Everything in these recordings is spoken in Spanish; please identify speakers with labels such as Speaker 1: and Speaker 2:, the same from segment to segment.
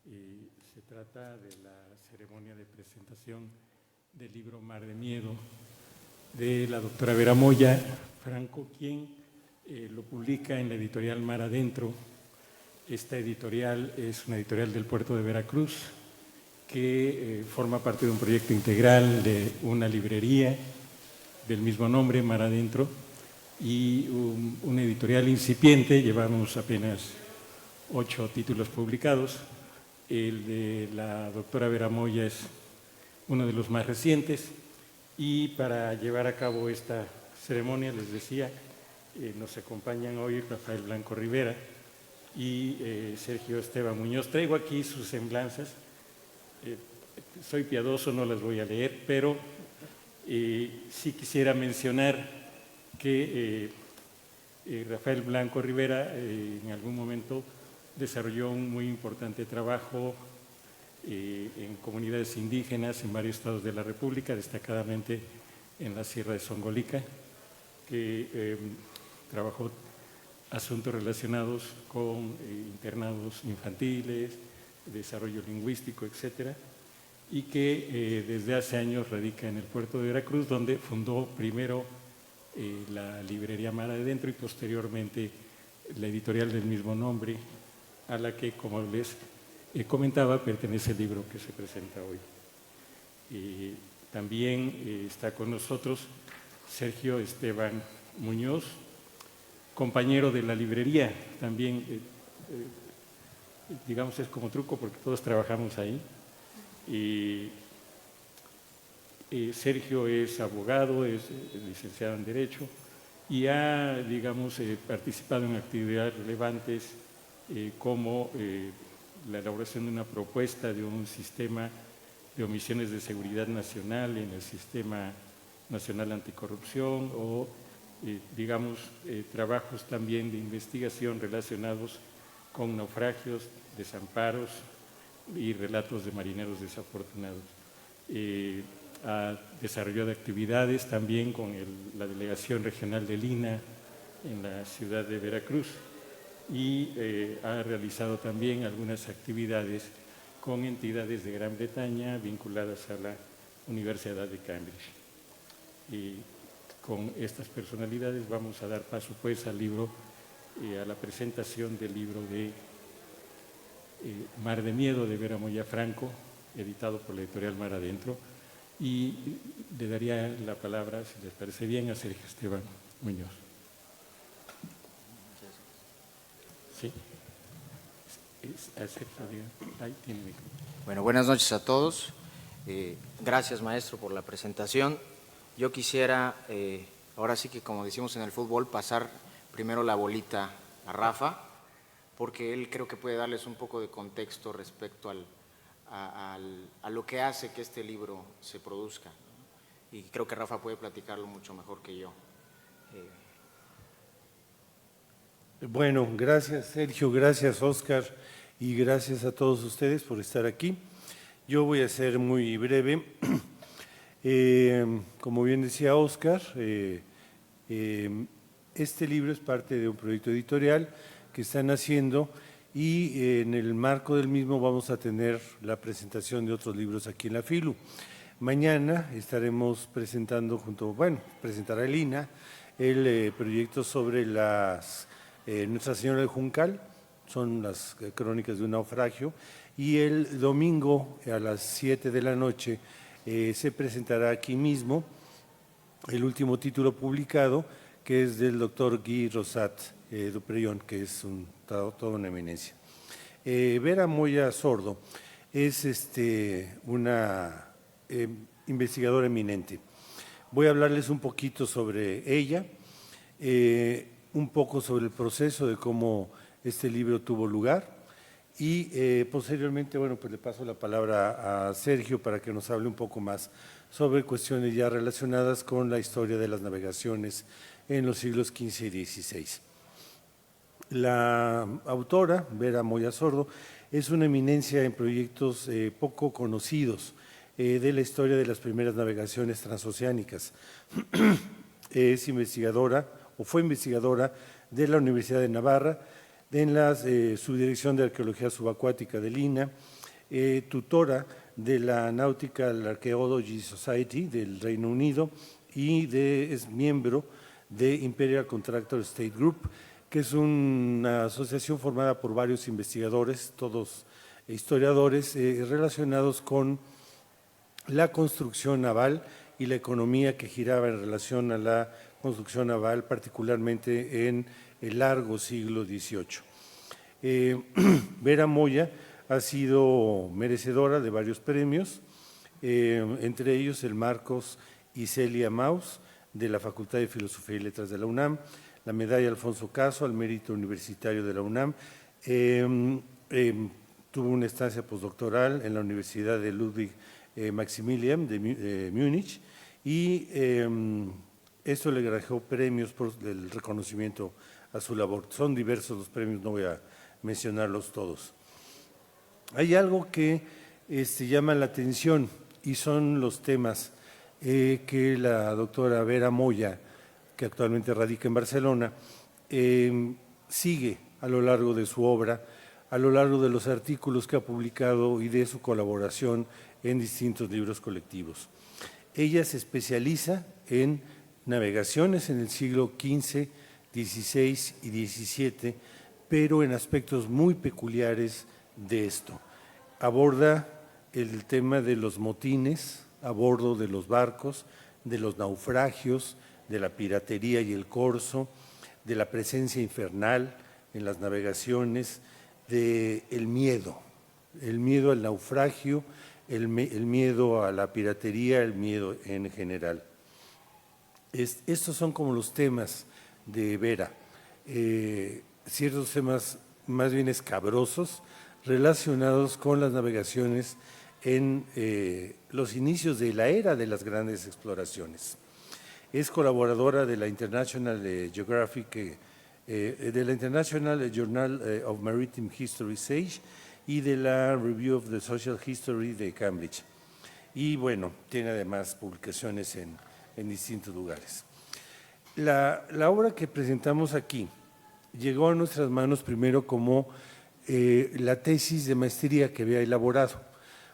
Speaker 1: Se trata de la ceremonia de presentación del libro Mar de Miedo de la doctora Vera Moya Franco, quien lo publica en la editorial Mar Adentro. Esta editorial es una editorial del puerto de Veracruz que forma parte de un proyecto integral de una librería del mismo nombre, Mar Adentro, y una editorial incipiente. Llevamos apenas 8 títulos publicados. El de la doctora Vera Moya es uno de los más recientes, y para llevar a cabo esta ceremonia, les decía, nos acompañan hoy Rafael Blanco Rivera y Sergio Esteban Muñoz. Traigo aquí sus semblanzas. Soy piadoso, no las voy a leer, pero sí quisiera mencionar que Rafael Blanco Rivera en algún momento desarrolló un muy importante trabajo en comunidades indígenas en varios estados de la República, destacadamente en la Sierra de Songolica, que trabajó asuntos relacionados con internados infantiles, desarrollo lingüístico, etcétera, y que desde hace años radica en el puerto de Veracruz, donde fundó primero la librería Mar Adentro y posteriormente la editorial del mismo nombre, a la que, como les comentaba, pertenece el libro que se presenta hoy. También está con nosotros Sergio Esteban Muñoz, compañero de la librería, también, digamos, es como truco porque todos trabajamos ahí. Sergio es abogado, es licenciado en Derecho y ha, digamos, participado en actividades relevantes como la elaboración de una propuesta de un sistema de omisiones de seguridad nacional en el Sistema Nacional Anticorrupción o, digamos, trabajos también de investigación relacionados con naufragios, desamparos y relatos de marineros desafortunados. Ha desarrollado actividades también con la Delegación Regional del INAH en la ciudad de Veracruz y ha realizado también algunas actividades con entidades de Gran Bretaña vinculadas a la Universidad de Cambridge. Y con estas personalidades vamos a dar paso pues al libro, a la presentación del libro de Mar de Miedo de Vera Moya Franco, editado por la editorial Mar Adentro, y le daría la palabra, si les parece bien, a Sergio Esteban Muñoz. Sí. Ahí tiene mi...
Speaker 2: Bueno, buenas noches a todos. Gracias, maestro, por la presentación. Yo quisiera, ahora sí que como decimos en el fútbol, pasar primero la bolita a Rafa, porque él creo que puede darles un poco de contexto respecto a lo que hace que este libro se produzca. Y creo que Rafa puede platicarlo mucho mejor que yo.
Speaker 3: Bueno, gracias Sergio, gracias Óscar y gracias a todos ustedes por estar aquí. Yo voy a ser muy breve. Como bien decía Óscar, este libro es parte de un proyecto editorial que están haciendo y en el marco del mismo vamos a tener la presentación de otros libros aquí en la FILU. Mañana estaremos presentando presentará el INAH el proyecto sobre Nuestra Señora del Juncal, son las crónicas de un naufragio, y el domingo a las 7 de la noche se presentará aquí mismo el último título publicado, que es del doctor Guy Rosat Dupreyon, que es toda una eminencia. Vera Moya Sordo es una investigadora eminente. Voy a hablarles un poquito sobre ella, un poco sobre el proceso de cómo este libro tuvo lugar y posteriormente, pues le paso la palabra a Sergio para que nos hable un poco más sobre cuestiones ya relacionadas con la historia de las navegaciones en los siglos XV y XVI. La autora, Vera Moya Sordo, es una eminencia en proyectos poco conocidos de la historia de las primeras navegaciones transoceánicas. Es investigadora, o fue investigadora de la Universidad de Navarra, en la Subdirección de Arqueología Subacuática del INAH, tutora de la Nautical Archaeology Society del Reino Unido y es miembro de Imperial Contractor State Group, que es una asociación formada por varios investigadores, todos historiadores, relacionados con la construcción naval y la economía que giraba en relación a la construcción naval, particularmente en el largo siglo XVIII. Vera Moya ha sido merecedora de varios premios, entre ellos el Marcos y Celia Maus de la Facultad de Filosofía y Letras de la UNAM, la medalla Alfonso Caso al mérito universitario de la UNAM, tuvo una estancia postdoctoral en la Universidad de Ludwig Maximilian de Múnich y esto le granjeó premios por el reconocimiento a su labor. Son diversos los premios, no voy a mencionarlos todos. Hay algo que llama la atención y son los temas que la doctora Vera Moya, que actualmente radica en Barcelona, sigue a lo largo de su obra, a lo largo de los artículos que ha publicado y de su colaboración en distintos libros colectivos. Ella se especializa en navegaciones en el siglo XV, XVI y XVII, pero en aspectos muy peculiares de esto. Aborda el tema de los motines a bordo de los barcos, de los naufragios, de la piratería y el corso, de la presencia infernal en las navegaciones, del miedo al naufragio, el miedo a la piratería, el miedo en general. Estos son como los temas de Vera, ciertos temas más bien escabrosos relacionados con las navegaciones en los inicios de la era de las grandes exploraciones. Es colaboradora de la International Geographic, de la International Journal of Maritime History, SAGE, y de la Review of the Social History de Cambridge. Y bueno, tiene además publicaciones en distintos lugares. La obra que presentamos aquí llegó a nuestras manos primero como la tesis de maestría que había elaborado.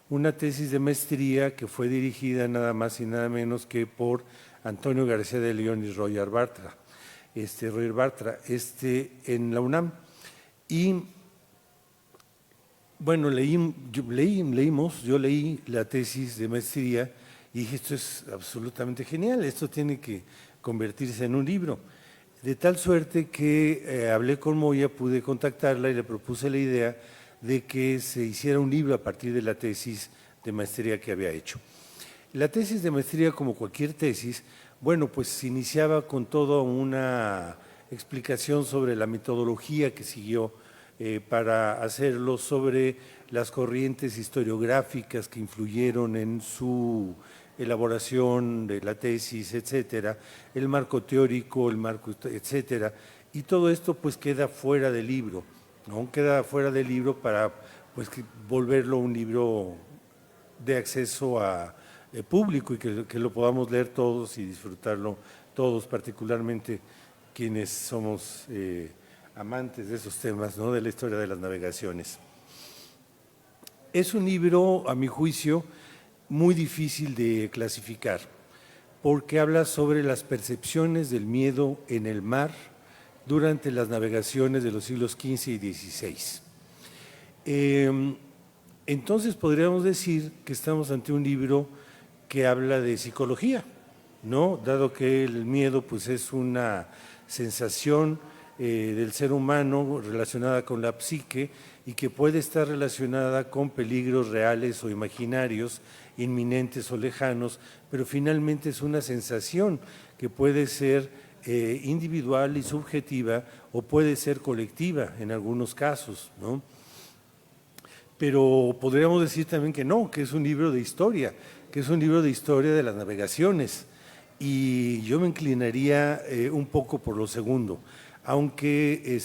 Speaker 3: Una tesis de maestría que fue dirigida nada más y nada menos que por Antonio García de León y Roger Bartra, en la UNAM. Y bueno, yo leí la tesis de maestría y dije, esto es absolutamente genial, esto tiene que convertirse en un libro. De tal suerte que hablé con Moya, pude contactarla y le propuse la idea de que se hiciera un libro a partir de la tesis de maestría que había hecho. La tesis de maestría, como cualquier tesis, bueno, pues se iniciaba con toda una explicación sobre la metodología que siguió para hacerlo, sobre las corrientes historiográficas que influyeron en su elaboración de la tesis, etcétera, el marco teórico, el marco, etcétera, y todo esto pues queda fuera del libro, ¿no? Queda fuera del libro para pues volverlo un libro de acceso a público y que lo podamos leer todos y disfrutarlo todos, particularmente quienes somos amantes de esos temas, ¿no? De la historia de las navegaciones. Es un libro, a mi juicio, muy difícil de clasificar, porque habla sobre las percepciones del miedo en el mar durante las navegaciones de los siglos XV y XVI. Entonces podríamos decir que estamos ante un libro que habla de psicología, ¿no? Dado que el miedo pues, es una sensación del ser humano relacionada con la psique y que puede estar relacionada con peligros reales o imaginarios, inminentes o lejanos, pero finalmente es una sensación que puede ser individual y subjetiva o puede ser colectiva en algunos casos, ¿no? Pero podríamos decir también que no, que es un libro de historia, que es un libro de historia de las navegaciones. Y yo me inclinaría un poco por lo segundo, aunque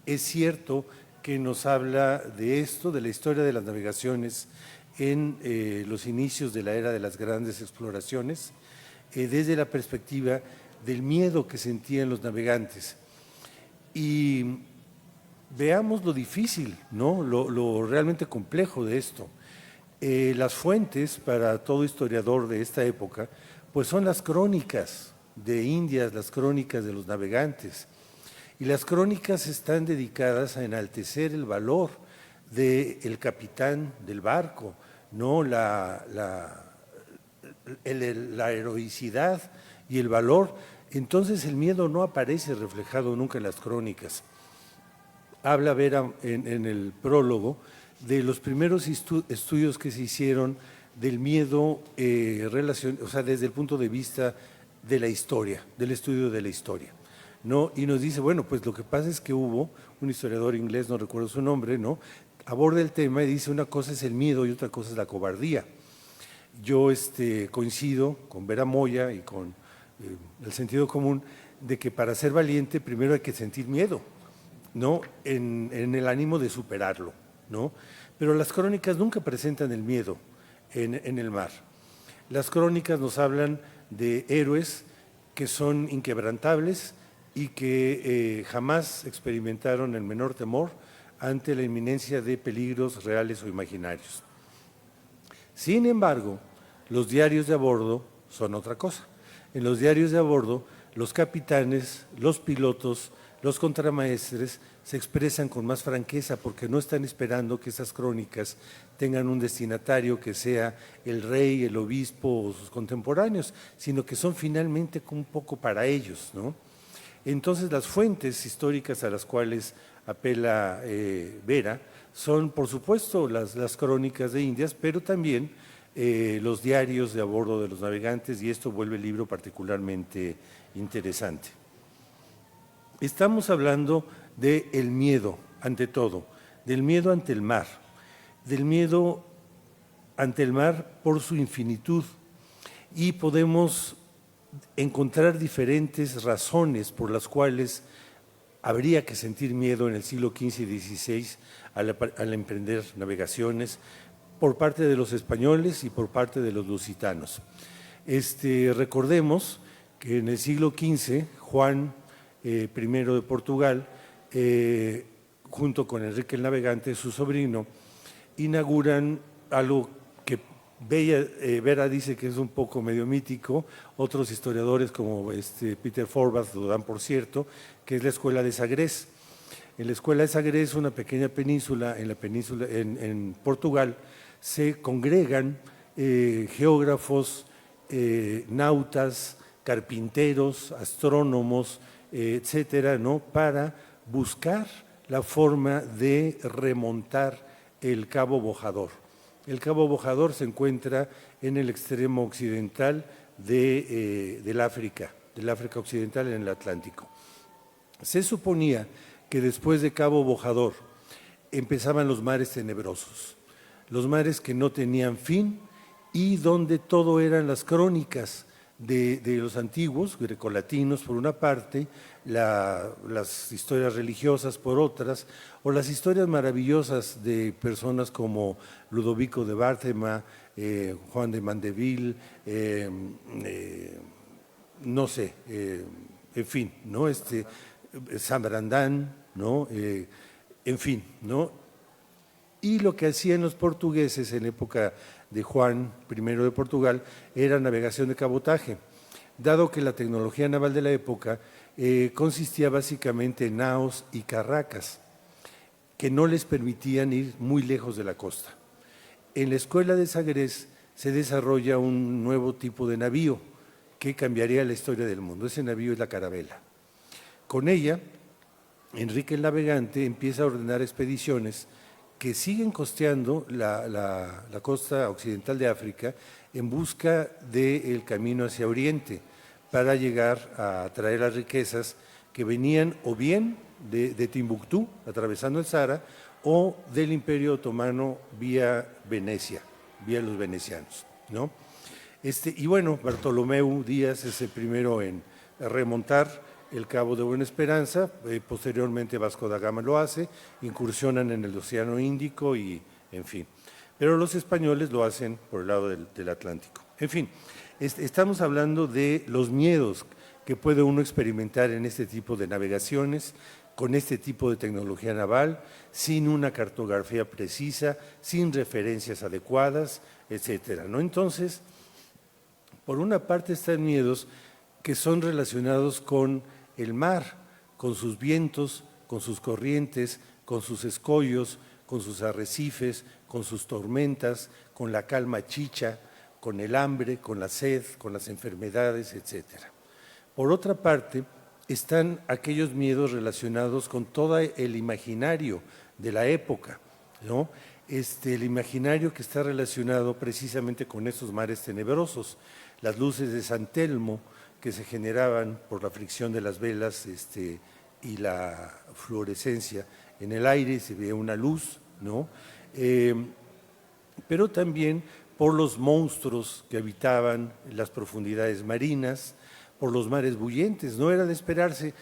Speaker 3: es cierto que nos habla de esto, de la historia de las navegaciones en los inicios de la era de las grandes exploraciones, desde la perspectiva del miedo que sentían los navegantes. Y veamos lo difícil, ¿no? Lo realmente complejo de esto. Las fuentes para todo historiador de esta época, pues son las crónicas de Indias, las crónicas de los navegantes. Y las crónicas están dedicadas a enaltecer el valor del capitán del barco, ¿no? La heroicidad y el valor. Entonces el miedo no aparece reflejado nunca en las crónicas. Habla Vera en el prólogo de los primeros estudios que se hicieron del miedo, o sea, desde el punto de vista de la historia, del estudio de la historia, ¿no? Y nos dice, bueno, pues lo que pasa es que hubo un historiador inglés, no recuerdo su nombre, ¿no? Aborda el tema y dice, una cosa es el miedo y otra cosa es la cobardía. Yo coincido con Vera Moya y con el sentido común de que para ser valiente primero hay que sentir miedo, ¿no? En el ánimo de superarlo, ¿no? Pero las crónicas nunca presentan el miedo en el mar. Las crónicas nos hablan de héroes que son inquebrantables y que jamás experimentaron el menor temor ante la inminencia de peligros reales o imaginarios. Sin embargo, los diarios de a bordo son otra cosa. En los diarios de a bordo, los capitanes, los pilotos, los contramaestres se expresan con más franqueza porque no están esperando que esas crónicas tengan un destinatario que sea el rey, el obispo o sus contemporáneos, sino que son finalmente un poco para ellos, ¿no? Entonces, las fuentes históricas a las cuales apela Vera son, por supuesto, las crónicas de Indias, pero también los diarios de a bordo de los navegantes, y esto vuelve el libro particularmente interesante. Estamos hablando del miedo, ante todo, del miedo ante el mar, del miedo ante el mar por su infinitud, y podemos encontrar diferentes razones por las cuales habría que sentir miedo en el siglo XV y XVI al emprender navegaciones por parte de los españoles y por parte de los lusitanos. Recordemos que en el siglo XV, Juan I de Portugal, junto con Enrique el Navegante, su sobrino, inauguran algo que Vera dice que es un poco medio mítico, otros historiadores como Peter Forbath lo dan por cierto, que es la Escuela de Sagres. En la Escuela de Sagres, una pequeña península en Portugal, se congregan geógrafos, nautas, carpinteros, astrónomos, etcétera, ¿no? Para buscar la forma de remontar el Cabo Bojador. El Cabo Bojador se encuentra en el extremo occidental del África occidental en el Atlántico. Se suponía que después de Cabo Bojador empezaban los mares tenebrosos, los mares que no tenían fin y donde todo eran las crónicas de los antiguos, grecolatinos por una parte, las historias religiosas por otras, o las historias maravillosas de personas como Ludovico de Bárcema, Juan de Mandeville, no sé, en fin, ¿no? San Brandán, ¿no? En fin, ¿no? Y lo que hacían los portugueses en época de Juan I de Portugal era navegación de cabotaje, dado que la tecnología naval de la época consistía básicamente en naos y carracas, que no les permitían ir muy lejos de la costa. En la Escuela de Sagres se desarrolla un nuevo tipo de navío que cambiaría la historia del mundo. Ese navío es la carabela. Con ella, Enrique el Navegante empieza a ordenar expediciones que siguen costeando la costa occidental de África en busca del camino hacia Oriente para llegar a traer las riquezas que venían o bien de Timbuktu, atravesando el Sahara, o del Imperio Otomano vía Venecia, vía los venecianos, ¿no? Y bueno, Bartolomeu Díaz es el primero en remontar el Cabo de Buena Esperanza, posteriormente Vasco da Gama lo hace, incursionan en el Océano Índico y en fin. Pero los españoles lo hacen por el lado del Atlántico. En fin, estamos hablando de los miedos que puede uno experimentar en este tipo de navegaciones con este tipo de tecnología naval, sin una cartografía precisa, sin referencias adecuadas, etcétera, ¿no? Entonces, por una parte están miedos que son relacionados con el mar, con sus vientos, con sus corrientes, con sus escollos, con sus arrecifes, con sus tormentas, con la calma chicha, con el hambre, con la sed, con las enfermedades, etcétera. Por otra parte, están aquellos miedos relacionados con todo el imaginario de la época, ¿no? El imaginario que está relacionado precisamente con esos mares tenebrosos, las luces de San Telmo que se generaban por la fricción de las velas y la fluorescencia en el aire, se veía una luz, ¿no? Pero también por los monstruos que habitaban las profundidades marinas, por los mares bullentes. No era de esperarse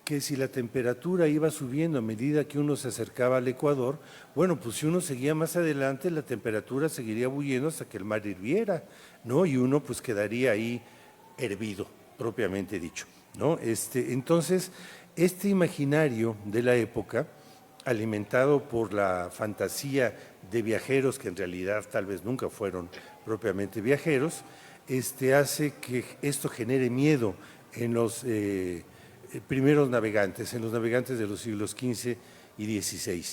Speaker 3: que si la temperatura iba subiendo a medida que uno se acercaba al Ecuador, bueno, pues si uno seguía más adelante, la temperatura seguiría bulliendo hasta que el mar hirviera, ¿no? Y uno pues quedaría ahí hervido, propiamente dicho, ¿no? Entonces, este imaginario de la época, alimentado por la fantasía de viajeros que en realidad tal vez nunca fueron propiamente viajeros, hace que esto genere miedo en los primeros navegantes, en los navegantes de los siglos XV y XVI.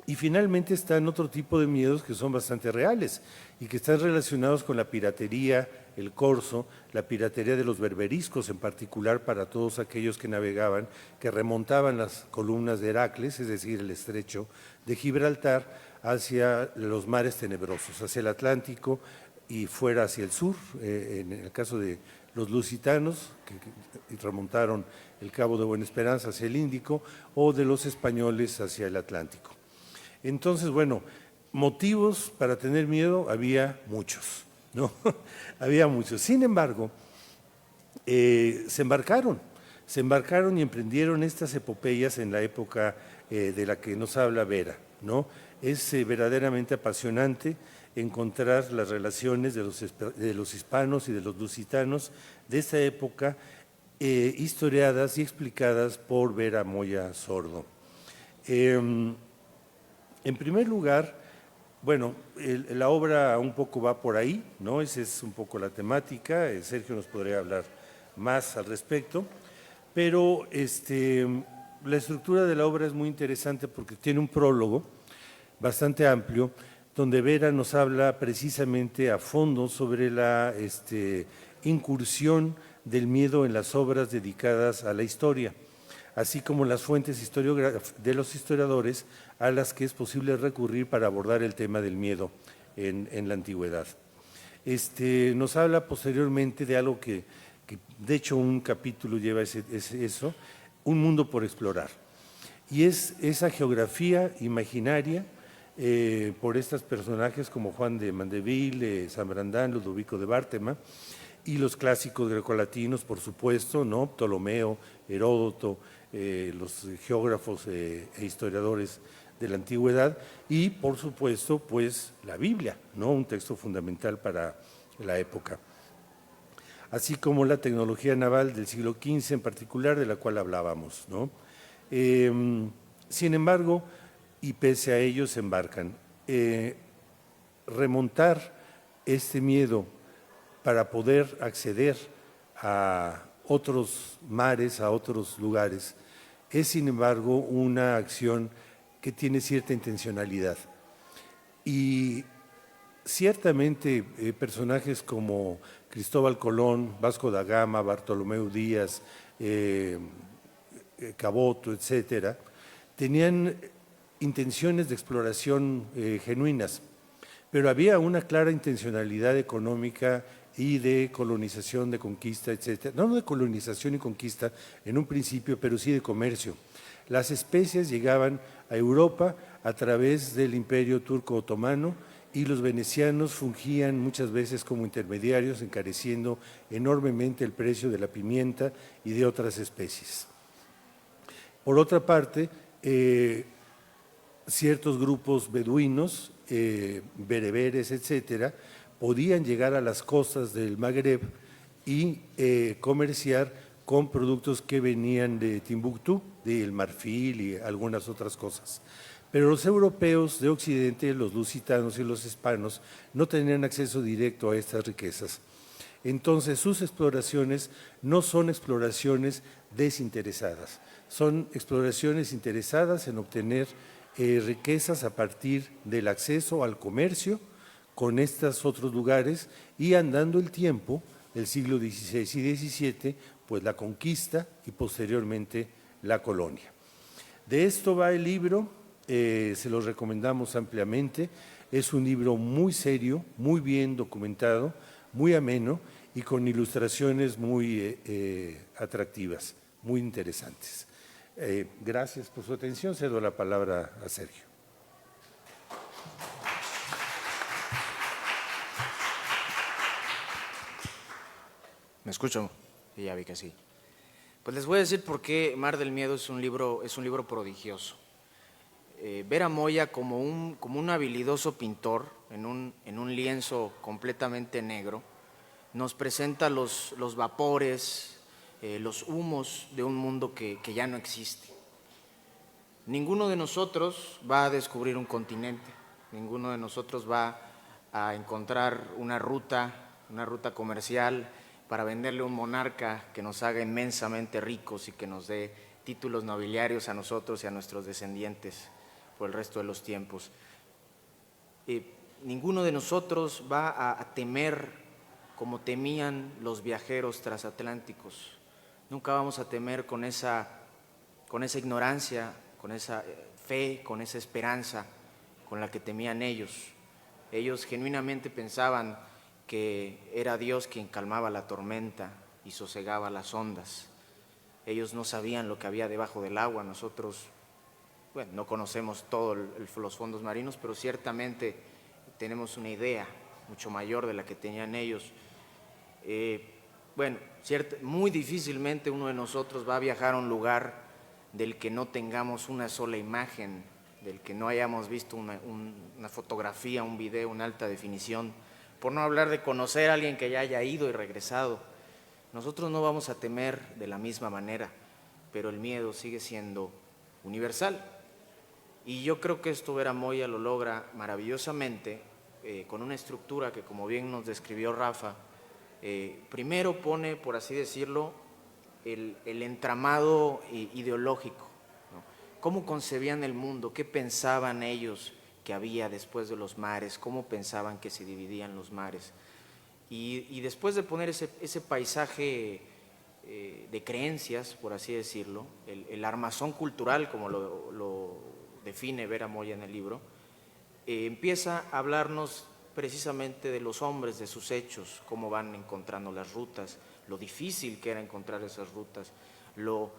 Speaker 3: Y finalmente están otro tipo de miedos que son bastante reales y que están relacionados con la piratería, el corso, la piratería de los berberiscos en particular para todos aquellos que navegaban, que remontaban las columnas de Heracles, es decir, el estrecho de Gibraltar, hacia los mares tenebrosos, hacia el Atlántico y fuera hacia el sur, en el caso de los lusitanos, que remontaron el Cabo de Buena Esperanza hacia el Índico, o de los españoles hacia el Atlántico. Entonces, bueno, motivos para tener miedo había muchos, ¿no? Había muchos. Sin embargo, se embarcaron y emprendieron estas epopeyas en la época de la que nos habla Vera, ¿no? Es verdaderamente apasionante encontrar las relaciones de los hispanos y de los lusitanos de esta época historiadas y explicadas por Vera Moya Sordo. En primer lugar, bueno, la obra un poco va por ahí, ¿no? Esa es un poco la temática, Sergio nos podría hablar más al respecto, pero la estructura de la obra es muy interesante porque tiene un prólogo bastante amplio, donde Vera nos habla precisamente a fondo sobre la incursión del miedo en las obras dedicadas a la historia, así como las fuentes de los historiadores a las que es posible recurrir para abordar el tema del miedo en la antigüedad. Nos habla posteriormente de algo que de hecho un capítulo lleva eso, un mundo por explorar, y es esa geografía imaginaria por estos personajes como Juan de Mandeville, San Brandán, Ludovico de Bártema, y los clásicos grecolatinos, por supuesto, ¿no? Ptolomeo, Heródoto, los geógrafos e historiadores de la antigüedad, y por supuesto, pues la Biblia, ¿no? Un texto fundamental para la época. Así como la tecnología naval del siglo XV en particular, de la cual hablábamos, ¿no? Sin embargo, y pese a ello se embarcan. Remontar este miedo para poder acceder a otros mares, a otros lugares, es sin embargo una acción que tiene cierta intencionalidad. Y ciertamente personajes como Cristóbal Colón, Vasco da Gama, Bartolomeu Díaz, Caboto, etcétera, tenían intenciones de exploración genuinas, pero había una clara intencionalidad económica y de colonización, de conquista, etcétera. No de colonización y conquista en un principio, pero sí de comercio. Las especias llegaban a Europa a través del Imperio Turco Otomano y los venecianos fungían muchas veces como intermediarios, encareciendo enormemente el precio de la pimienta y de otras especies. Por otra parte, ciertos grupos beduinos, bereberes, etcétera, podían llegar a las costas del Magreb y comerciar con productos que venían de Timbuktu, del marfil y algunas otras cosas. Pero los europeos de Occidente, los lusitanos y los hispanos, no tenían acceso directo a estas riquezas. Entonces, sus exploraciones no son exploraciones desinteresadas, son exploraciones interesadas en obtener riquezas a partir del acceso al comercio con estos otros lugares y andando el tiempo, el siglo XVI y XVII, pues la conquista y posteriormente la colonia. De esto va el libro, se lo recomendamos ampliamente, es un libro muy serio, muy bien documentado, muy ameno y con ilustraciones muy atractivas, muy interesantes. Gracias por su atención, cedo la palabra a Sergio.
Speaker 2: ¿Me escucho? Sí, ya vi que sí. Pues les voy a decir por qué Mar del Miedo es un libro prodigioso. Ver a Moya como un habilidoso pintor en un lienzo completamente negro nos presenta los vapores, los humos de un mundo que ya no existe. Ninguno de nosotros va a descubrir un continente, ninguno de nosotros va a encontrar una ruta comercial para venderle a un monarca que nos haga inmensamente ricos y que nos dé títulos nobiliarios a nosotros y a nuestros descendientes por el resto de los tiempos. Ninguno de nosotros va a temer como temían los viajeros transatlánticos. Nunca vamos a temer con esa ignorancia, con esa fe, con esa esperanza con la que temían ellos. Ellos genuinamente pensaban que era Dios quien calmaba la tormenta y sosegaba las ondas. Ellos no sabían lo que había debajo del agua. Nosotros, bueno, no conocemos todos los fondos marinos, pero ciertamente tenemos una idea mucho mayor de la que tenían ellos. Muy difícilmente uno de nosotros va a viajar a un lugar del que no tengamos una sola imagen, del que no hayamos visto una fotografía, un video, una alta definición, por no hablar de conocer a alguien que ya haya ido y regresado. Nosotros no vamos a temer de la misma manera, pero el miedo sigue siendo universal. Y yo creo que esto Vera Moya lo logra maravillosamente con una estructura que, como bien nos describió Rafa, primero pone, por así decirlo, el entramado ideológico, ¿no? ¿Cómo concebían el mundo? ¿Qué pensaban ellos que había después de los mares? ¿Cómo pensaban que se dividían los mares? Y después de poner ese paisaje de creencias, por así decirlo, el armazón cultural, como lo define Vera Moya en el libro, empieza a hablarnos precisamente de los hombres, de sus hechos, cómo van encontrando las rutas, lo difícil que era encontrar esas rutas, lo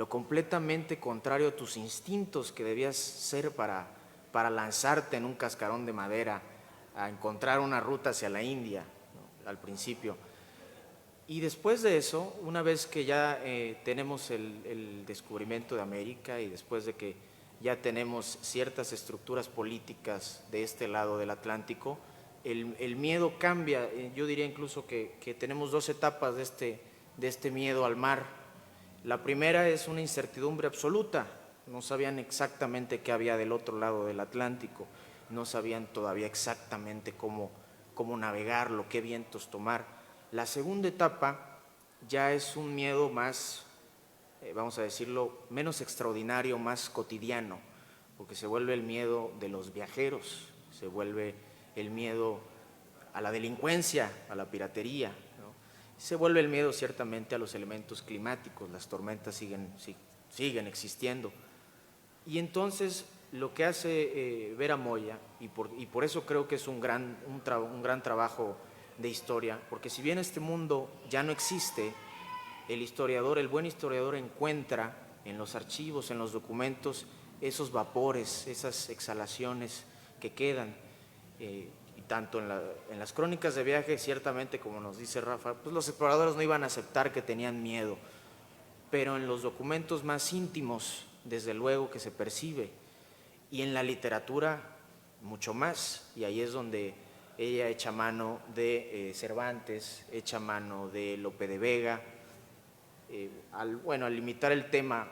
Speaker 2: completamente contrario a tus instintos que debías ser para lanzarte en un cascarón de madera a encontrar una ruta hacia la India, ¿no? Al principio. Y después de eso, una vez que ya tenemos el descubrimiento de América y después de que ya tenemos ciertas estructuras políticas de este lado del Atlántico, el miedo cambia. Yo diría incluso que tenemos dos etapas de este miedo al mar. La primera es una incertidumbre absoluta. No sabían exactamente qué había del otro lado del Atlántico, no sabían todavía exactamente cómo navegarlo, qué vientos tomar. La segunda etapa ya es un miedo más, vamos a decirlo, menos extraordinario, más cotidiano, porque se vuelve el miedo de los viajeros, se vuelve el miedo a la delincuencia, a la piratería, ¿no? Se vuelve el miedo ciertamente a los elementos climáticos, las tormentas siguen existiendo. Y entonces lo que hace Vera Moya, y por eso creo que es un gran trabajo de historia, porque si bien este mundo ya no existe, el buen historiador encuentra en los archivos, en los documentos, esos vapores, esas exhalaciones que quedan, y tanto en las crónicas de viaje, ciertamente, como nos dice Rafa, pues los exploradores no iban a aceptar que tenían miedo, pero en los documentos más íntimos, desde luego que se percibe, y en la literatura mucho más, y ahí es donde ella echa mano de Cervantes, echa mano de Lope de Vega, al limitar el tema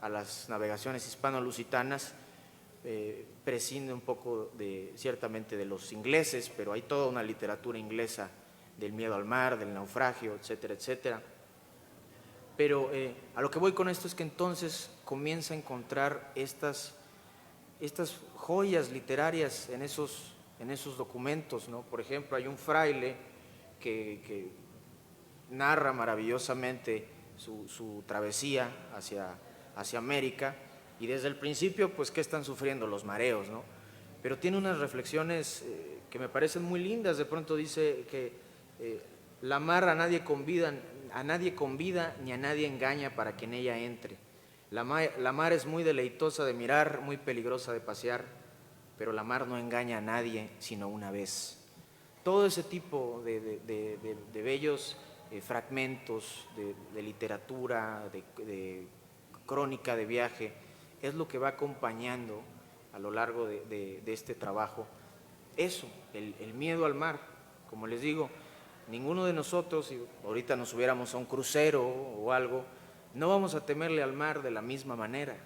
Speaker 2: a las navegaciones hispano-lusitanas, prescinde un poco ciertamente de los ingleses, pero hay toda una literatura inglesa del miedo al mar, del naufragio, etcétera, etcétera. Pero a lo que voy con esto es que entonces comienza a encontrar estas joyas literarias en esos documentos, ¿no? Por ejemplo, hay un fraile que narra maravillosamente su travesía hacia América, y desde el principio, pues, ¿qué están sufriendo? Los mareos, ¿no? Pero tiene unas reflexiones que me parecen muy lindas. De pronto dice que la mar a nadie convida ni a nadie engaña para que en ella entre. La mar es muy deleitosa de mirar, muy peligrosa de pasear, pero la mar no engaña a nadie sino una vez. Todo ese tipo de bellos fragmentos de literatura, de crónica de viaje, es lo que va acompañando a lo largo de este trabajo. Eso, el miedo al mar. Como les digo, ninguno de nosotros, si ahorita nos subiéramos a un crucero o algo, no vamos a temerle al mar de la misma manera,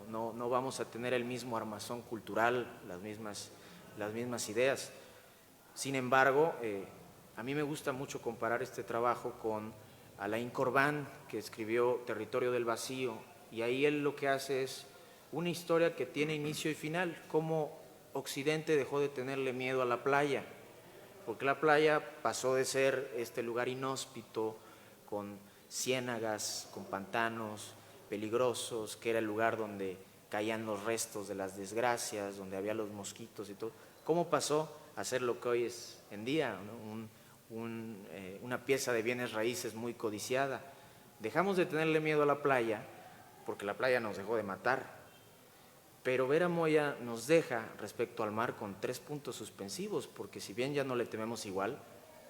Speaker 2: no vamos a tener el mismo armazón cultural, las mismas ideas. Sin embargo, a mí me gusta mucho comparar este trabajo con Alain Corbin, que escribió Territorio del Vacío, y ahí él lo que hace es una historia que tiene inicio y final, cómo Occidente dejó de tenerle miedo a la playa, porque la playa pasó de ser este lugar inhóspito, con ciénagas, con pantanos peligrosos, que era el lugar donde caían los restos de las desgracias, donde había los mosquitos y todo. ¿Cómo pasó a ser lo que hoy es en día, ¿no? Una pieza de bienes raíces muy codiciada? Dejamos de tenerle miedo a la playa porque la playa nos dejó de matar. Pero Vera Moya nos deja respecto al mar con 3 puntos suspensivos, porque si bien ya no le tememos igual,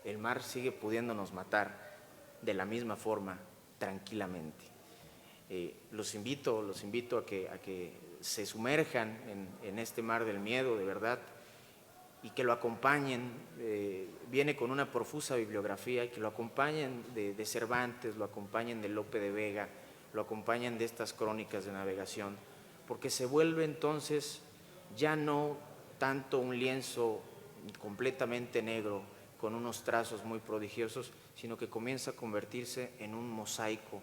Speaker 2: el mar sigue pudiéndonos matar de la misma forma, tranquilamente. Los invito a que se sumerjan en este mar del miedo, de verdad, y que lo acompañen. Viene con una profusa bibliografía, y que lo acompañen de Cervantes, lo acompañen de Lope de Vega, lo acompañen de estas crónicas de navegación, porque se vuelve entonces ya no tanto un lienzo completamente negro con unos trazos muy prodigiosos, sino que comienza a convertirse en un mosaico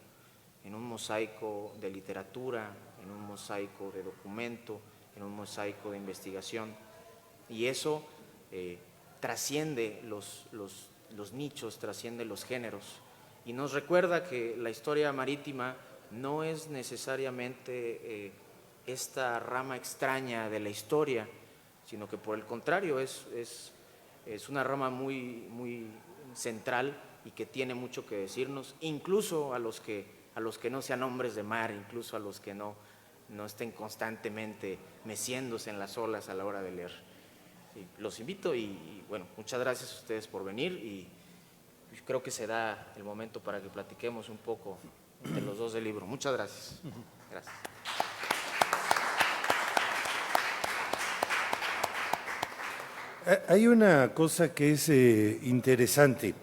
Speaker 2: de literatura, en un mosaico de documento, en un mosaico de investigación. Y eso trasciende los nichos, trasciende los géneros, y nos recuerda que la historia marítima no es necesariamente esta rama extraña de la historia, sino que por el contrario es una rama muy, muy central y que tiene mucho que decirnos, incluso a los que no sean hombres de mar, incluso a los que no estén constantemente meciéndose en las olas a la hora de leer. Los invito y bueno, muchas gracias a ustedes por venir, y creo que se da el momento para que platiquemos un poco entre los dos del libro. Muchas gracias. Gracias.
Speaker 3: Hay una cosa que es interesante.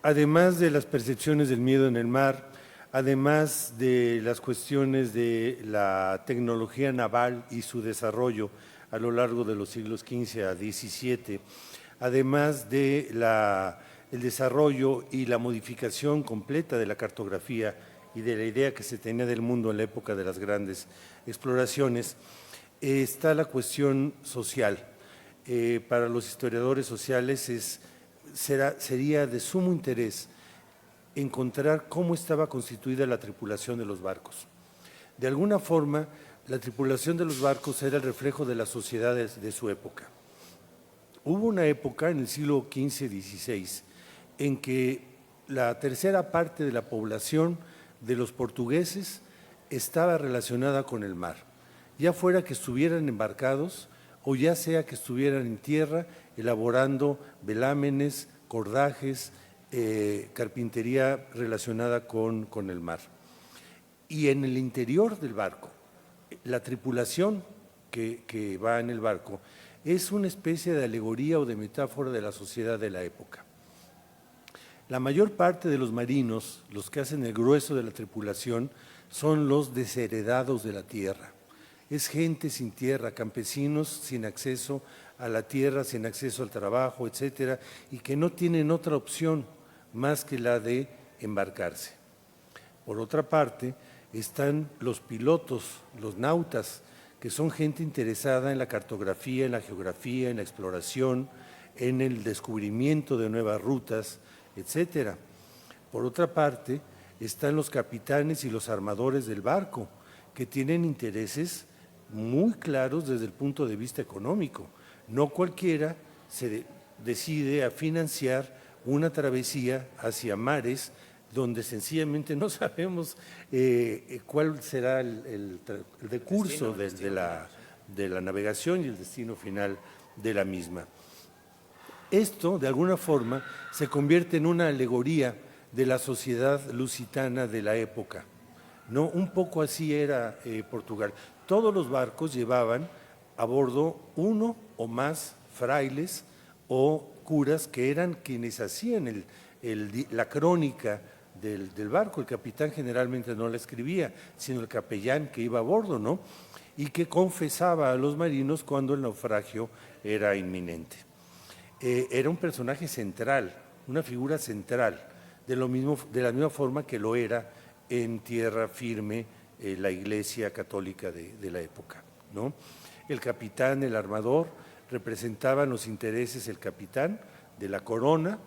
Speaker 3: Además de las percepciones del miedo en el mar, además de las cuestiones de la tecnología naval y su desarrollo a lo largo de los siglos XV a XVII, además de el desarrollo y la modificación completa de la cartografía y de la idea que se tenía del mundo en la época de las grandes exploraciones, está la cuestión social. Para los historiadores sociales sería de sumo interés encontrar cómo estaba constituida la tripulación de los barcos. De alguna forma, la tripulación de los barcos era el reflejo de las sociedades de su época. Hubo una época en el siglo XV-XVI en que la tercera parte de la población de los portugueses estaba relacionada con el mar, ya fuera que estuvieran embarcados o ya sea que estuvieran en tierra elaborando velámenes, cordajes, carpintería relacionada con el mar. Y en el interior del barco, la tripulación que va en el barco es una especie de alegoría o de metáfora de la sociedad de la época. La mayor parte de los marinos, los que hacen el grueso de la tripulación, son los desheredados de la tierra. Es gente sin tierra, campesinos sin acceso a la tierra, sin acceso al trabajo, etcétera, y que no tienen otra opción más que la de embarcarse. Por otra parte, están los pilotos, los nautas, que son gente interesada en la cartografía, en la geografía, en la exploración, en el descubrimiento de nuevas rutas, etcétera. Por otra parte, están los capitanes y los armadores del barco, que tienen intereses muy claros desde el punto de vista económico. No cualquiera se decide a financiar una travesía hacia mares donde sencillamente no sabemos cuál será el decurso de la navegación y el destino final de la misma. Esto, de alguna forma, se convierte en una alegoría de la sociedad lusitana de la época, ¿no? Un poco así era Portugal. Todos los barcos llevaban a bordo uno o más frailes o curas que eran quienes hacían la crónica del barco. El capitán generalmente no la escribía, sino el capellán que iba a bordo, ¿no? Y que confesaba a los marinos cuando el naufragio era inminente. Era un personaje central, una figura central, de la misma forma que lo era en tierra firme la Iglesia católica de la época, ¿no? El capitán, el armador, representaban los intereses, el capitán de la corona,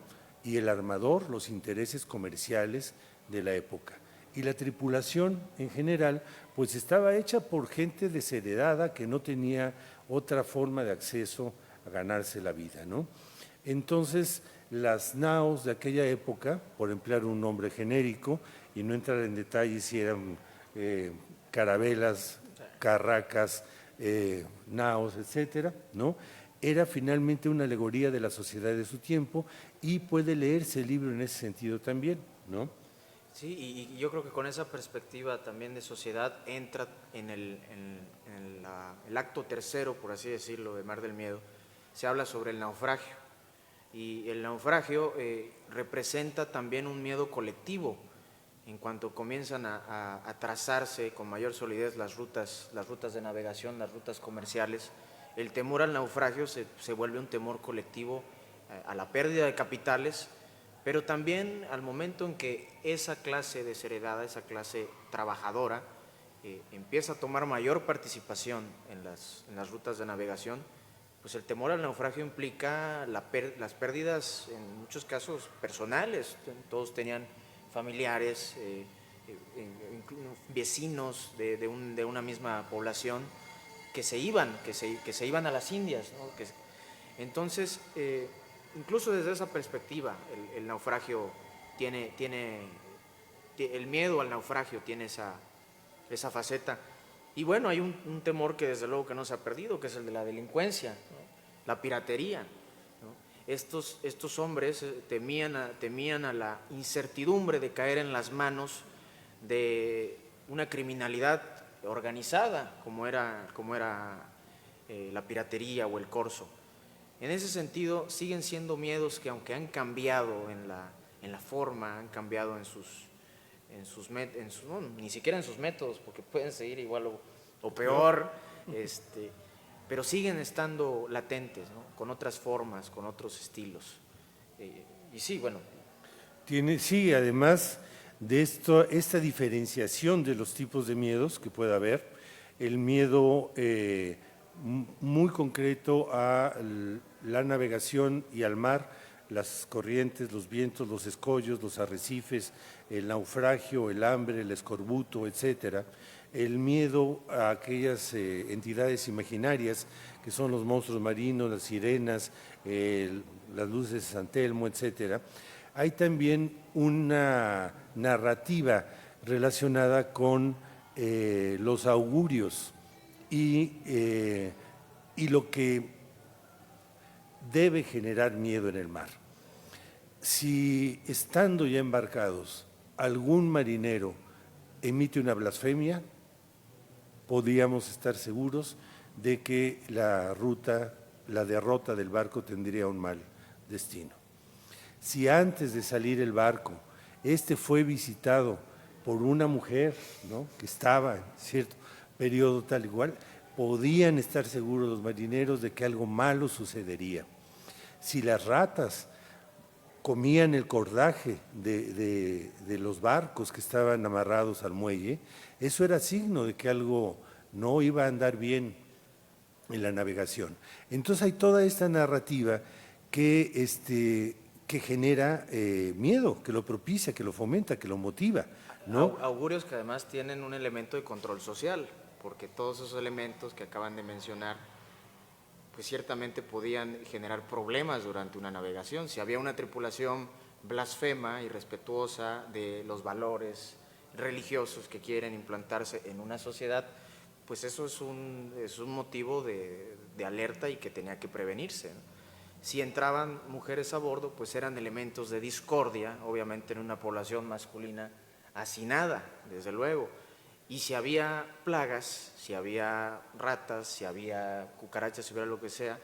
Speaker 3: y el armador los intereses comerciales de la época. Y la tripulación en general pues estaba hecha por gente desheredada que no tenía otra forma de acceso a ganarse la vida, ¿no? Entonces las naos de aquella época, por emplear un nombre genérico y no entrar en detalles si eran carabelas, carracas, naos, etcétera, ¿no? Era finalmente una alegoría de la sociedad de su tiempo y puede leerse el libro en ese sentido también, ¿no?
Speaker 2: Sí, y yo creo que con esa perspectiva también de sociedad entra en el acto tercero, por así decirlo, de Mar del Miedo. Se habla sobre el naufragio, y el naufragio representa también un miedo colectivo. En cuanto comienzan a trazarse con mayor solidez las rutas de navegación, las rutas comerciales, el temor al naufragio se vuelve un temor colectivo a la pérdida de capitales, pero también al momento en que esa clase desheredada, esa clase trabajadora, empieza a tomar mayor participación en las rutas de navegación, pues el temor al naufragio implica las pérdidas, en muchos casos personales. Todos tenían familiares, vecinos de una misma población que se iban a las Indias, ¿no? Entonces, incluso desde esa perspectiva, el naufragio el miedo al naufragio tiene esa faceta. Y bueno, hay un temor que desde luego que no se ha perdido, que es el de la delincuencia, ¿no? La piratería, ¿no? Estos hombres temían a la incertidumbre de caer en las manos de una criminalidad organizada como era la piratería o el corso. En ese sentido, siguen siendo miedos que, aunque han cambiado en la forma, han cambiado ni siquiera en sus métodos, porque pueden seguir igual o peor, pero siguen estando latentes, ¿no? Con otras formas, con otros estilos. Y sí, bueno.
Speaker 3: Sí, además de esta diferenciación de los tipos de miedos que puede haber, el miedo muy concreto a la navegación y al mar, las corrientes, los vientos, los escollos, los arrecifes, el naufragio, el hambre, el escorbuto, etcétera. El miedo a aquellas entidades imaginarias que son los monstruos marinos, las sirenas, las luces de San Telmo, etcétera. Hay también una narrativa relacionada con los augurios y lo que debe generar miedo en el mar. Si estando ya embarcados algún marinero emite una blasfemia, podríamos estar seguros de que la derrota del barco tendría un mal destino. Si antes de salir el barco, fue visitado por una mujer, ¿no?, que estaba en cierto periodo tal igual, podían estar seguros los marineros de que algo malo sucedería. Si las ratas comían el cordaje de los barcos que estaban amarrados al muelle, eso era signo de que algo no iba a andar bien en la navegación. Entonces hay toda esta narrativa que genera miedo, que lo propicia, que lo fomenta, que lo motiva, ¿no?
Speaker 2: Augurios que además tienen un elemento de control social, porque todos esos elementos que acaban de mencionar, pues ciertamente podían generar problemas durante una navegación. Si había una tripulación blasfema, irrespetuosa de los valores religiosos que quieren implantarse en una sociedad, pues eso es un motivo de alerta y que tenía que prevenirse, ¿no? Si entraban mujeres a bordo, pues eran elementos de discordia, obviamente en una población masculina hacinada, desde luego. Y si había plagas, si había ratas, si había cucarachas, si hubiera lo que sea,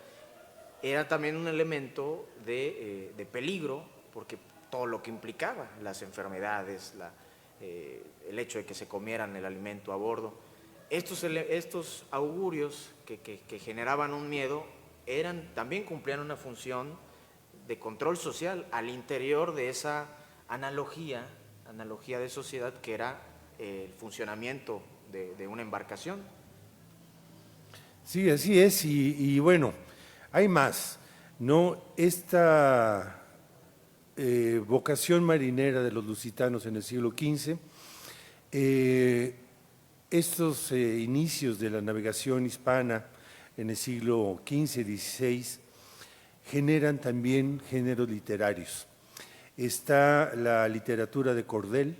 Speaker 2: era también un elemento de peligro, porque todo lo que implicaba, las enfermedades, el hecho de que se comieran el alimento a bordo. Estos augurios que generaban un miedo también cumplían una función de control social al interior de esa analogía de sociedad que era el funcionamiento de una embarcación.
Speaker 3: Sí, así es, y bueno, hay más, ¿no? Esta vocación marinera de los lusitanos en el siglo XV, estos inicios de la navegación hispana en el siglo XV, XVI, generan también géneros literarios. Está la literatura de cordel,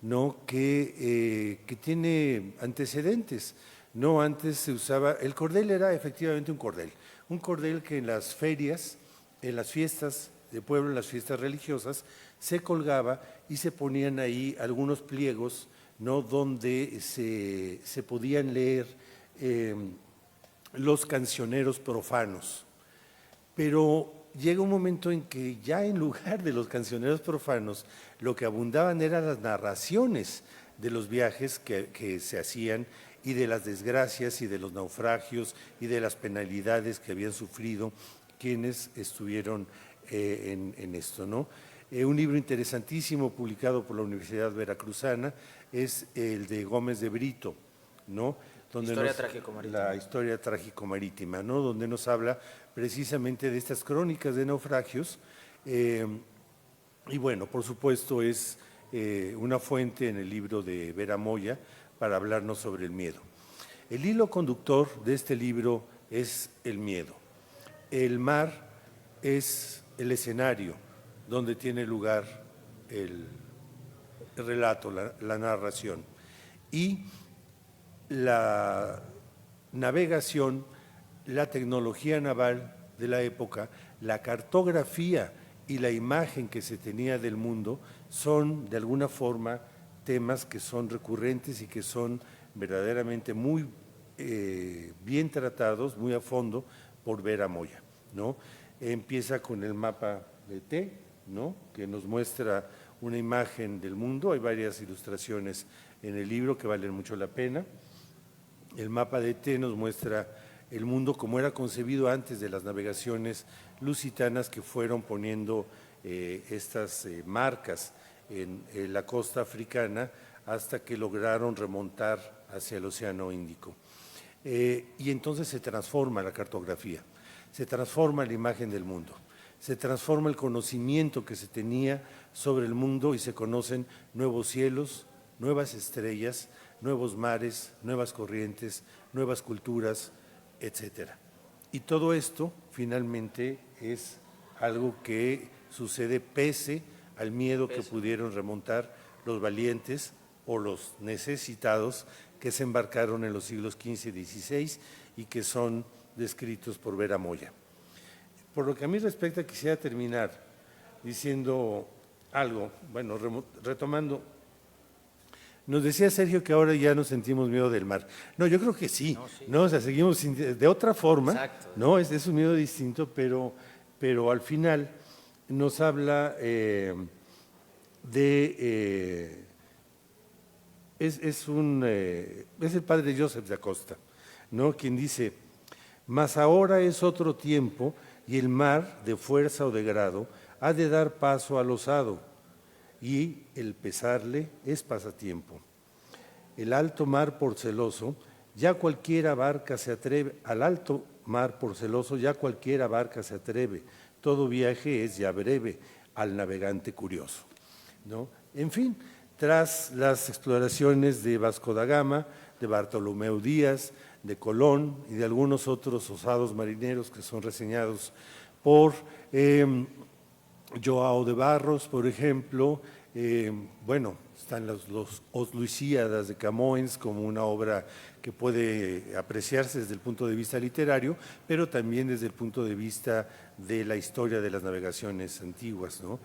Speaker 3: ¿no?, que tiene antecedentes, ¿no? Antes se usaba, el cordel era efectivamente un cordel que en las ferias, en las fiestas de pueblo, en las fiestas religiosas, se colgaba y se ponían ahí algunos pliegos, ¿no?, donde se podían leer los cancioneros profanos. Pero llega un momento en que ya en lugar de los cancioneros profanos, lo que abundaban eran las narraciones de los viajes que se hacían y de las desgracias y de los naufragios y de las penalidades que habían sufrido quienes estuvieron en esto, ¿no? Un libro interesantísimo publicado por la Universidad Veracruzana es el de Gómez de Brito, ¿no?, la historia trágico-marítima, ¿no?, donde nos habla precisamente de estas crónicas de naufragios, y bueno, por supuesto es una fuente en el libro de Vera Moya para hablarnos sobre el miedo. El hilo conductor de este libro es el miedo. El mar es el escenario donde tiene lugar el relato, la narración, y la navegación, la tecnología naval de la época, la cartografía y la imagen que se tenía del mundo son de alguna forma temas que son recurrentes y que son verdaderamente muy bien tratados, muy a fondo por Vera Moya, ¿no? Empieza con el mapa de T, ¿no?, que nos muestra una imagen del mundo. Hay varias ilustraciones en el libro que valen mucho la pena. El mapa de T nos muestra el mundo como era concebido antes de las navegaciones lusitanas que fueron poniendo estas marcas en la costa africana hasta que lograron remontar hacia el Océano Índico. Y entonces se transforma la cartografía, se transforma la imagen del mundo, se transforma el conocimiento que se tenía sobre el mundo y se conocen nuevos cielos, nuevas estrellas, nuevos mares, nuevas corrientes, nuevas culturas, etcétera. Y todo esto finalmente es algo que sucede pese al miedo que pudieron remontar los valientes o los necesitados que se embarcaron en los siglos XV y XVI y que son descritos por Vera Moya. Por lo que a mí respecta, quisiera terminar diciendo algo, bueno, retomando. Nos decía Sergio que ahora ya no sentimos miedo del mar. No, yo creo que sí, ¿no? O sea, seguimos de otra forma, exacto, ¿no? Es un miedo distinto, pero al final nos habla es el padre Joseph de Acosta, ¿no? Quien dice: mas ahora es otro tiempo y el mar, de fuerza o de grado, ha de dar paso al osado, y el pesarle es pasatiempo. El alto mar por celoso, ya cualquiera barca se atreve, al alto mar por celoso, ya cualquiera barca se atreve, todo viaje es ya breve al navegante curioso, ¿no? En fin, tras las exploraciones de Vasco da Gama, de Bartolomeu Díaz, de Colón y de algunos otros osados marineros que son reseñados por Joao de Barros, por ejemplo. Bueno, están los Os Luisíadas de Camões como una obra que puede apreciarse desde el punto de vista literario, pero también desde el punto de vista de la historia de las navegaciones antiguas, ¿no?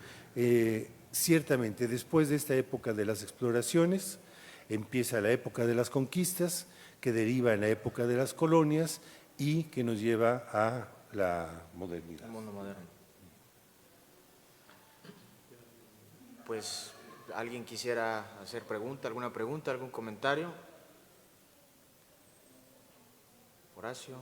Speaker 3: Ciertamente, después de esta época de las exploraciones, empieza la época de las conquistas, que deriva en la época de las colonias y que nos lleva a la modernidad.
Speaker 2: El mundo moderno. Pues, ¿alguien quisiera hacer alguna pregunta, algún comentario? Horacio.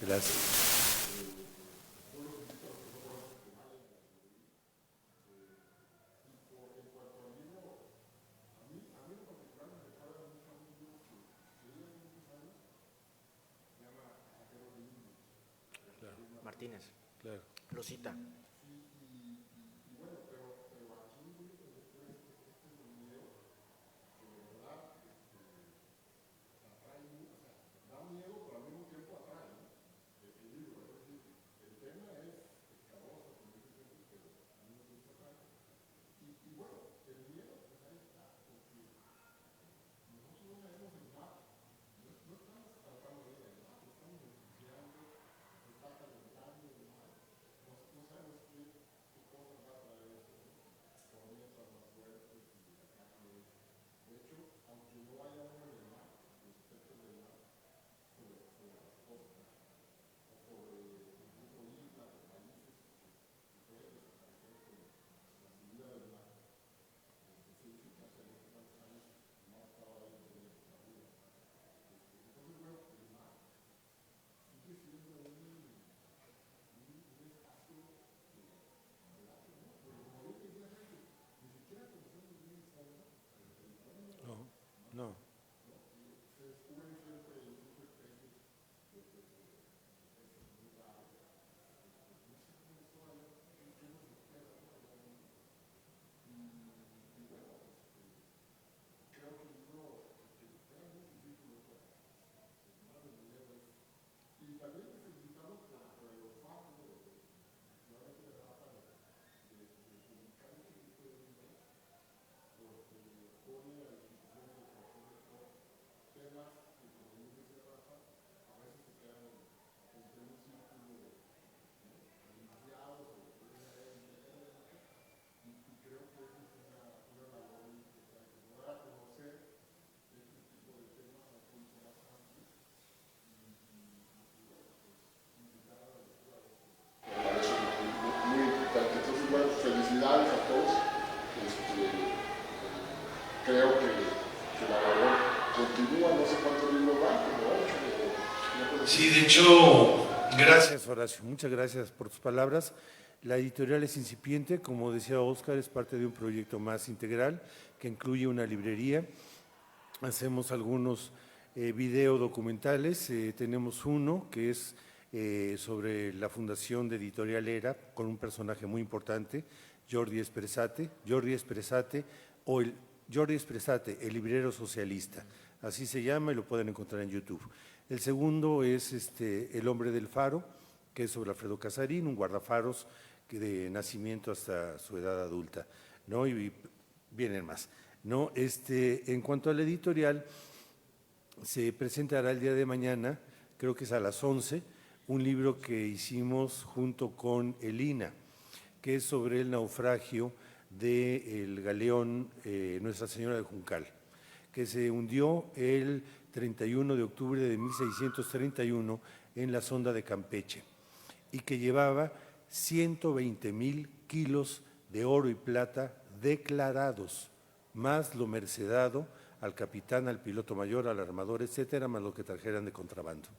Speaker 3: Gracias.
Speaker 2: Martínez.
Speaker 3: Claro.
Speaker 2: Lo cita.
Speaker 3: No.
Speaker 4: Felicidades a todos. Creo que la labor continúa, no sé cuántos libros van, como 8.
Speaker 3: Sí, de hecho, gracias Horacio, muchas gracias por tus palabras. La editorial es incipiente, como decía Óscar, es parte de un proyecto más integral que incluye una librería. Hacemos algunos video documentales, tenemos uno que es sobre la fundación de Editorial Era, con un personaje muy importante, Jordi Espresate, el librero socialista, así se llama y lo pueden encontrar en YouTube. El segundo es El hombre del faro, que es sobre Alfredo Casarín, un guardafaros que de nacimiento hasta su edad adulta, ¿no? Y vienen más, ¿no? En cuanto al editorial, se presentará el día de mañana, creo que es a las 11, un libro que hicimos junto con Elina, que es sobre el naufragio del galeón Nuestra Señora de Juncal, que se hundió el 31 de octubre de 1631 en la sonda de Campeche y que llevaba 120,000 kilos de oro y plata declarados, más lo mercedado al capitán, al piloto mayor, al armador, etcétera, más lo que trajeran de contrabando.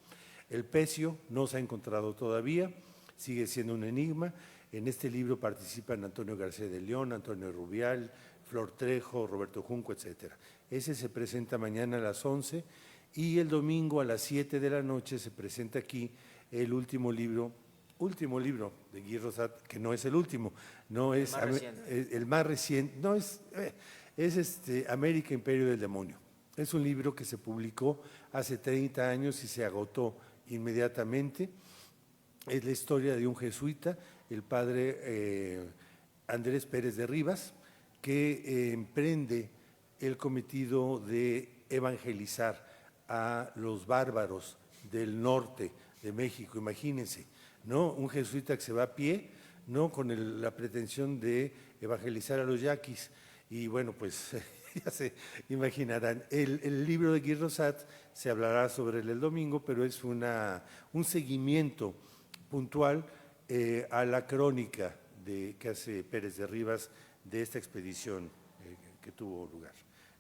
Speaker 3: El pecio no se ha encontrado todavía, sigue siendo un enigma. En este libro participan Antonio García de León, Antonio Rubial, Flor Trejo, Roberto Junco, etcétera. Ese se presenta mañana a las 11 y el domingo a las 7 de la noche se presenta aquí el último libro de Guy Rosat, que no es el último, no es el más reciente, no es América, Imperio del Demonio. Es un libro que se publicó hace 30 años y se agotó inmediatamente. Es la historia de un jesuita, el padre Andrés Pérez de Rivas, que emprende el cometido de evangelizar a los bárbaros del norte de México. Imagínense, ¿no? Un jesuita que se va a pie, ¿no? Con la pretensión de evangelizar a los yaquis. Y bueno, pues ya se imaginarán. El libro de Guy Rosat se hablará sobre él el domingo, pero es un seguimiento puntual a la crónica que hace Pérez de Rivas de esta expedición que tuvo lugar,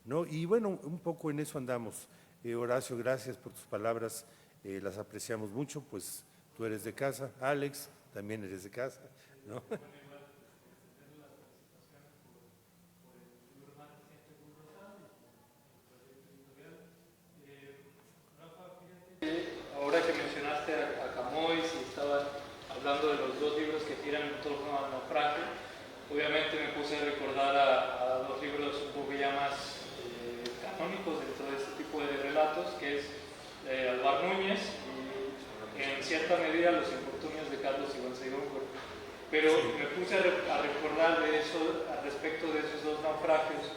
Speaker 3: ¿no? Y bueno, un poco en eso andamos. Horacio, gracias por tus palabras, las apreciamos mucho, pues tú eres de casa, Alex, también eres de casa, ¿no?
Speaker 5: Ahora que mencionaste a Camões y estaban hablando de los dos libros que giran en torno al naufragio, obviamente me puse a recordar a dos libros un poco ya más canónicos dentro de este tipo de relatos, que es Alvar Núñez y en cierta medida Los infortunios de Carlos Iván Góngora. Pero me puse a recordar de eso, al respecto de esos dos naufragios,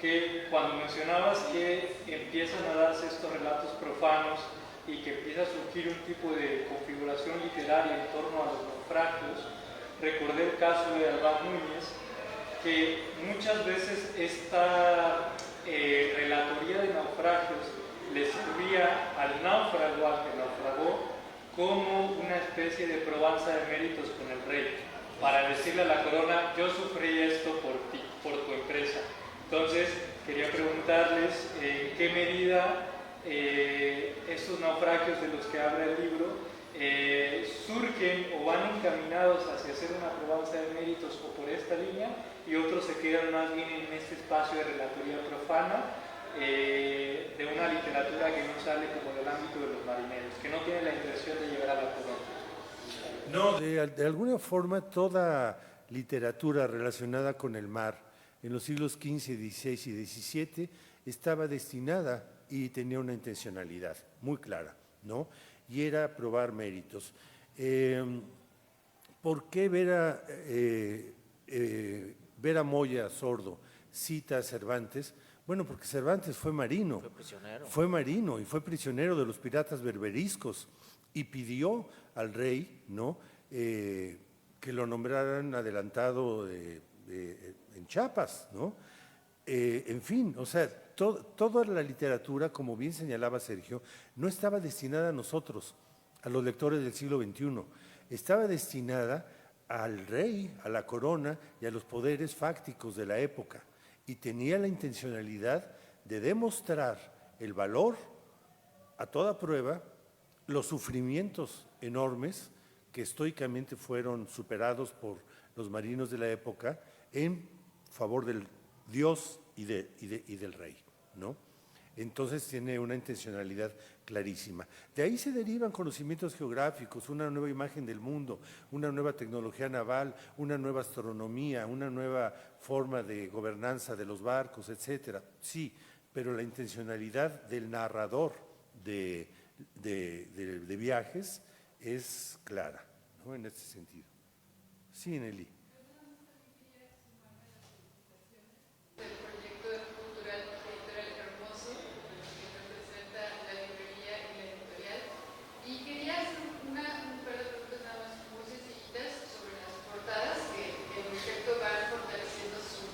Speaker 5: que cuando mencionabas que empiezan a darse estos relatos profanos y que empieza a surgir un tipo de configuración literaria en torno a los naufragios, recordé el caso de Alvar Núñez, que muchas veces esta relatoría de naufragios le servía al náufrago, al que naufragó, como una especie de probanza de méritos con el rey, para decirle a la corona: yo sufrí esto por ti, por tu empresa. Entonces, quería preguntarles en qué medida estos naufragios de los que habla el libro surgen o van encaminados hacia hacer una probanza de méritos o por esta línea, y otros se quedan más bien en este espacio de relatoría profana de una literatura que no sale como del ámbito de los marineros, que no tiene la intención de llegar a la corona.
Speaker 3: No, de alguna forma toda literatura relacionada con el mar en los siglos XV, XVI y XVII estaba destinada y tenía una intencionalidad muy clara, ¿no? Y era probar méritos. ¿Por qué Vera Moya Sordo cita a Cervantes? Bueno, porque Cervantes fue marino.
Speaker 2: Fue prisionero.
Speaker 3: Fue marino y fue prisionero de los piratas berberiscos y pidió al rey, ¿no? Que lo nombraran adelantado en Chiapas, ¿no? En fin, o sea, toda la literatura, como bien señalaba Sergio, no estaba destinada a nosotros, a los lectores del siglo XXI. Estaba destinada al rey, a la corona y a los poderes fácticos de la época. Y tenía la intencionalidad de demostrar el valor a toda prueba, los sufrimientos enormes que estoicamente fueron superados por los marinos de la época en favor del Dios y del rey, ¿no? Entonces tiene una intencionalidad clarísima. De ahí se derivan conocimientos geográficos, una nueva imagen del mundo, una nueva tecnología naval, una nueva astronomía, una nueva forma de gobernanza de los barcos, etcétera. Sí, pero la intencionalidad del narrador de viajes es clara, ¿no? En este sentido. Sí, Nelly.
Speaker 6: Del proyecto cultural editorial hermoso que representa la librería y la editorial. Y quería hacer un par de preguntas nada más muy sencillitas sobre las portadas, que en efecto van fortaleciendo su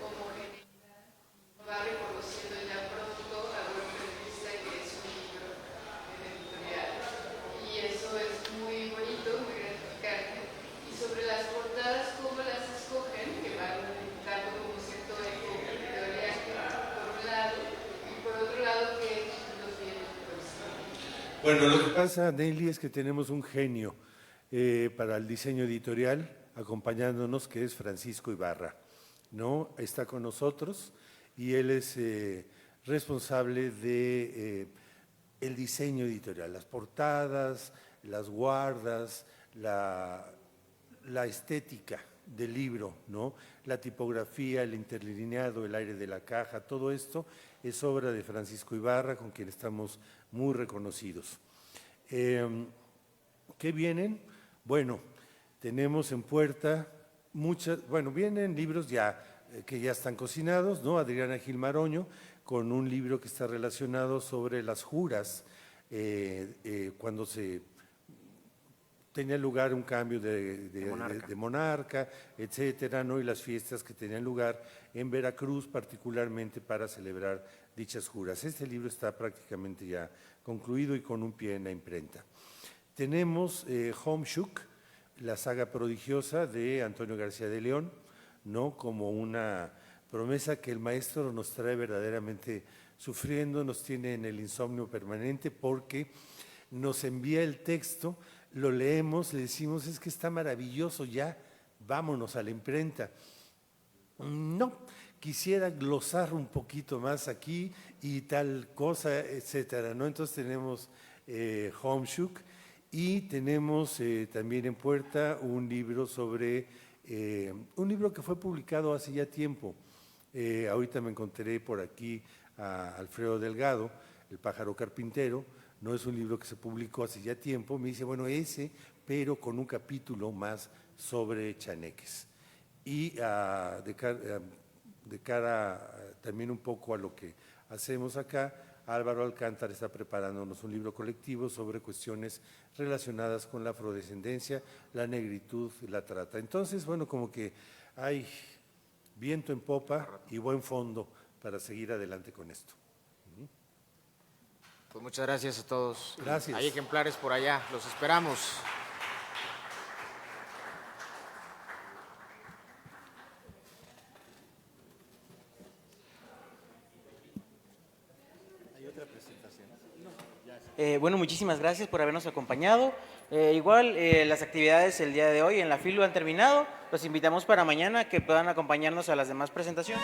Speaker 6: homogeneidad, va reconociendo ya pronto a buen periodista que es un libro editorial. Y eso es muy bonito, muy gratificante. Y sobre las portadas, ¿cómo las escogen? Que van dando como cierto eco editorial por un lado, y por otro lado, ¿qué los vienen pues?
Speaker 3: Bueno, lo que pasa, Nelly, es que tenemos un genio para el diseño editorial acompañándonos, que es Francisco Ibarra, ¿no? Está con nosotros y él es responsable de el diseño editorial, las portadas, las guardas, la estética del libro, ¿no? La tipografía, el interlineado, el aire de la caja, todo esto es obra de Francisco Ibarra, con quien estamos muy reconocidos. ¿Qué vienen? Bueno, tenemos en puerta vienen libros ya que ya están cocinados, ¿no? Adriana Gil Maroño, con un libro que está relacionado sobre las juras, cuando se tenía lugar un cambio de monarca, etcétera, ¿no? Y las fiestas que tenían lugar en Veracruz, particularmente para celebrar dichas juras. Este libro está prácticamente ya concluido y con un pie en la imprenta. Tenemos Homeshuk, la saga prodigiosa de Antonio García de León, ¿no? Como una promesa que el maestro nos trae verdaderamente sufriendo, nos tiene en el insomnio permanente porque nos envía el texto, lo leemos, le decimos, es que está maravilloso, ya vámonos a la imprenta. No, quisiera glosar un poquito más aquí y tal cosa, etcétera, ¿no? Entonces tenemos Homeshuk y tenemos también en puerta un libro un libro que fue publicado hace ya tiempo. Ahorita me encontré por aquí a Alfredo Delgado, El pájaro carpintero. No es un libro que se publicó hace ya tiempo, me dice, bueno, ese, pero con un capítulo más sobre chaneques. Y de cara también un poco a lo que hacemos acá, Álvaro Alcántara está preparándonos un libro colectivo sobre cuestiones relacionadas con la afrodescendencia, la negritud y la trata. Entonces, bueno, como que hay viento en popa y buen fondo para seguir adelante con esto.
Speaker 2: Pues muchas gracias a todos.
Speaker 3: Gracias.
Speaker 2: Hay ejemplares por allá, los esperamos.
Speaker 7: Bueno, muchísimas gracias por habernos acompañado. Igual las actividades el día de hoy en la FILU han terminado. Los invitamos para mañana que puedan acompañarnos a las demás presentaciones.